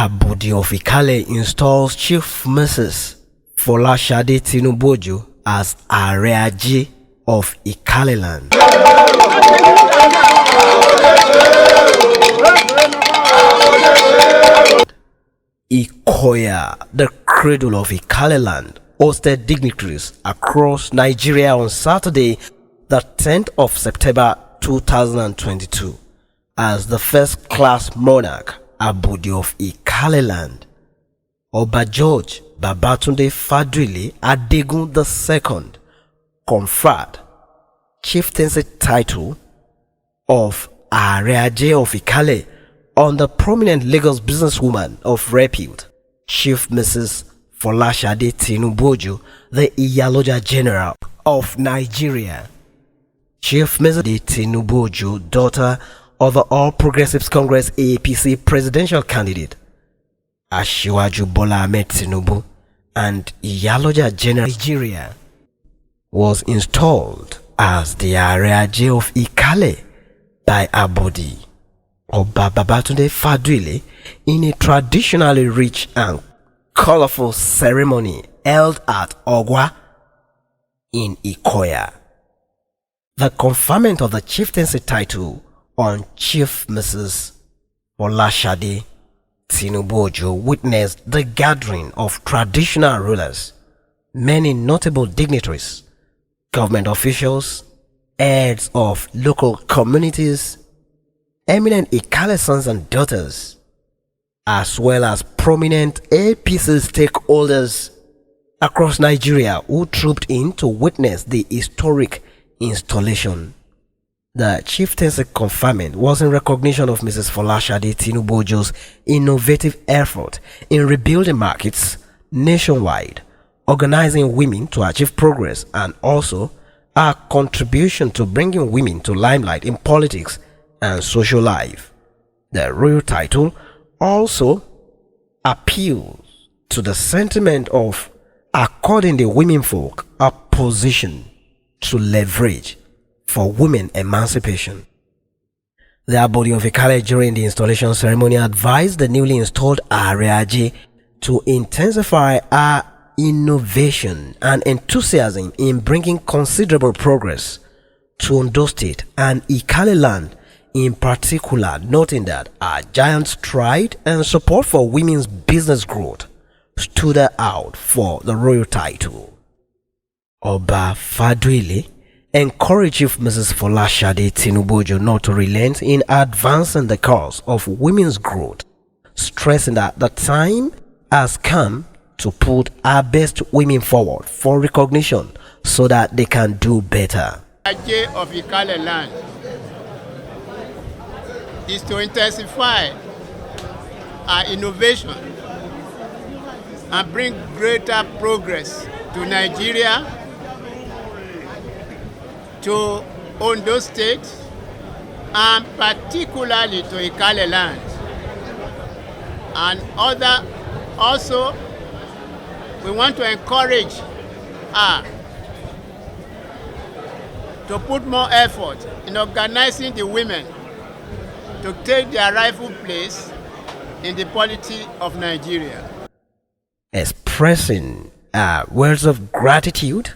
Abodi of Ikale installs Chief Mrs. Folashade Tinubu as Aare of Ikale land. Ikoya, the cradle of Ikale land, hosted dignitaries across Nigeria on Saturday, the 10th of September 2022, as the first-class monarch Abodi of Ikale land, Oba George Babatunde Fadrile Adegun II, conferred chieftaincy title of Aare of Ikale on the prominent Lagos businesswoman of repute, Chief Mrs. Folashade Tinubu, the Iyaloja General of Nigeria. Chief Mrs. Tinubu, daughter of the All Progressives Congress APC presidential candidate Asiwaju Bola Ahmed Tinubu and Iyaloja General Nigeria, was installed as the Aare of Ikale by Abodi Oba Babatunde Fadrile in a traditionally rich and colorful ceremony held at Ogwa in Ikoya. The conferment of the chieftaincy title on Chief Mrs. Folashade Tinubu witnessed the gathering of traditional rulers, many notable dignitaries, government officials, heads of local communities, eminent Ikale sons and daughters, as well as prominent APC stakeholders across Nigeria who trooped in to witness the historic installation. The chieftaincy conferment was in recognition of Mrs. Folashade Tinubu's innovative effort in rebuilding markets nationwide, organizing women to achieve progress, and also her contribution to bringing women to limelight in politics and social life. The royal title also appeals to the sentiment of according the womenfolk a position to leverage for women emancipation. The Abodi of Ikale during the installation ceremony advised the newly installed Aare to intensify her innovation and enthusiasm in bringing considerable progress to Ondo State and Ikale land in particular, noting that her giant stride and support for women's business growth stood her out for the royal title. Oba Fadrile encouraged Chief Mrs. Folashade Tinubu not to relent in advancing the cause of women's growth, stressing that the time has come to put our best women forward for recognition so that they can do better. Aare of Ikale land is to intensify our innovation and bring greater progress to Nigeria, to Ondo State, and particularly to Ikale land. And also, we want to encourage her to put more effort in organizing the women to take their rightful place in the polity of Nigeria. Expressing words of gratitude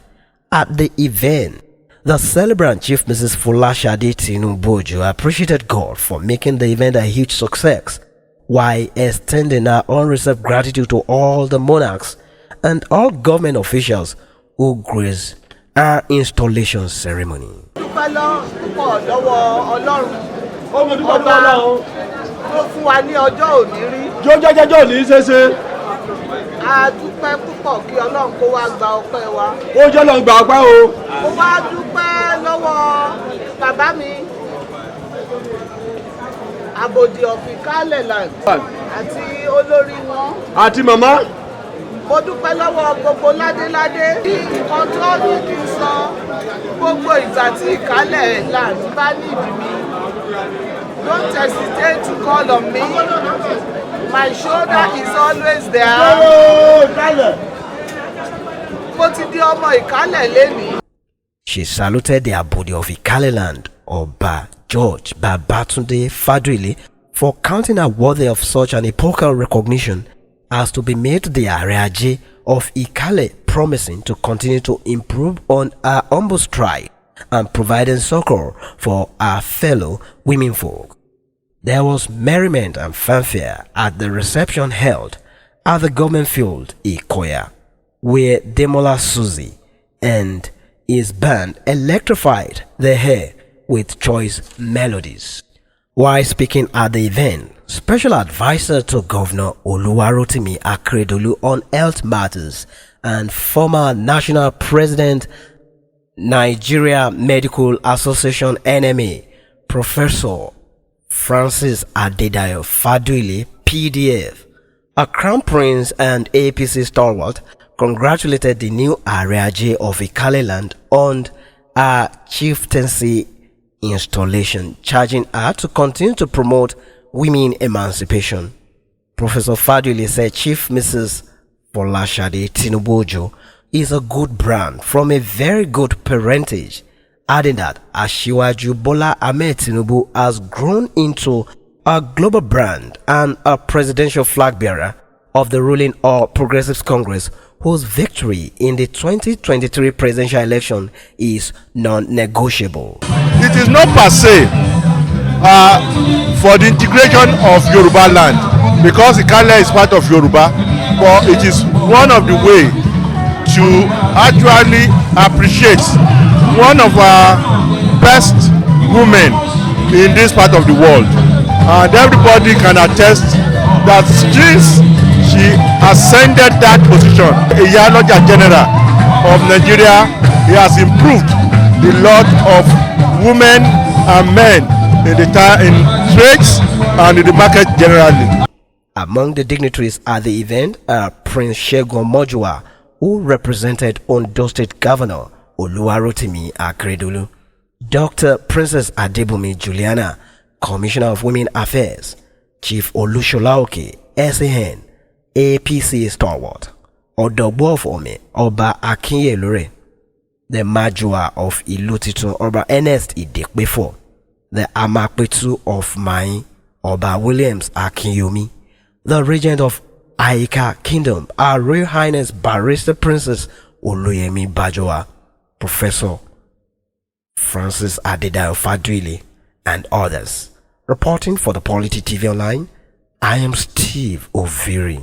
at the event, the celebrant Chief Mrs. Folashade Tinubu appreciated God for making the event a huge success, while extending her unreserved gratitude to all the monarchs and all government officials who graced her installation ceremony. A dúpẹ́ púpọ̀ kí Ọlọ́run kó wá gba ọpẹ́ wa. Ó jẹ́ Ọlọ́run gba ọpẹ́ o. Mo wá dúpẹ́ lọ́wọ́ bàbá mi Abodi of Ikale land àti olórí wọn. Àti màmá. Mo dúpẹ́ lọ́wọ́ gbogbo ládéládé. Nǹkan tó ní kí n sọ gbogbo ìgbà tí Ikale land bá ní ìdí mi. Don't hesitate to call on me. My shoulder is always there. Mo ti di ọmọ Ikale lẹ́ni. She saluted the Abodi of Ikale land, Oba George Babatunde Fadrile, for counting her worthy of such an epochal recognition as to be made the Aare of Ikale, promising to continue to improve on her humble stride and providing succor for our fellow womenfolk. There was merriment and fanfare at the reception held at the government field Ikoya, where Demola Suzy and his band electrified the air with choice melodies. While speaking at the event, Special Advisor to Governor Oluwarotimi Akeredolu on health matters and former National President Nigeria Medical Association NMA, Professor Francis Adedayo Faduile, PDF, a Crown Prince and APC stalwart, congratulated the new Aare of Ikale land on her chieftaincy installation, charging her to continue to promote women emancipation. Professor Faduile said Chief Mrs. Folashade Tinubu is a good brand from a very good parentage, adding that Asiwaju Bola Ahmed Tinubu has grown into a global brand and a presidential flag bearer of the ruling All Progressives Congress, whose victory in the 2023 presidential election is non-negotiable. It is not per se for the integration of Yoruba land, because Ikale is part of Yoruba, but it is one of the way to actually appreciate one of our best women in this part of the world, and everybody can attest that since she ascended that position, a Iyaloja General of Nigeria, he has improved the lot of women and men in trades and in the market generally. Among the dignitaries at the event are Prince Segun Mojua, who represented Ondo State Governor Oluwarotimi Akeredolu, Dr. Princess Adebumi Juliana, Commissioner of Women Affairs, Chief Olusholaoke, SAN, APC stalwart, Odogbo of Ome, Oba Akinyelure, the Majua of Ilutitun, Oba Ernest Idekbefo, the Amakpetu of Mai, Oba Williams Akinyomi, the Regent of Aika Kingdom, Our Royal Highness Barrister Princess Oluyemi Bajoa, Professor Francis Adedayo Faduile, and others. Reporting for the Polity TV Online, I am Steve Oviri.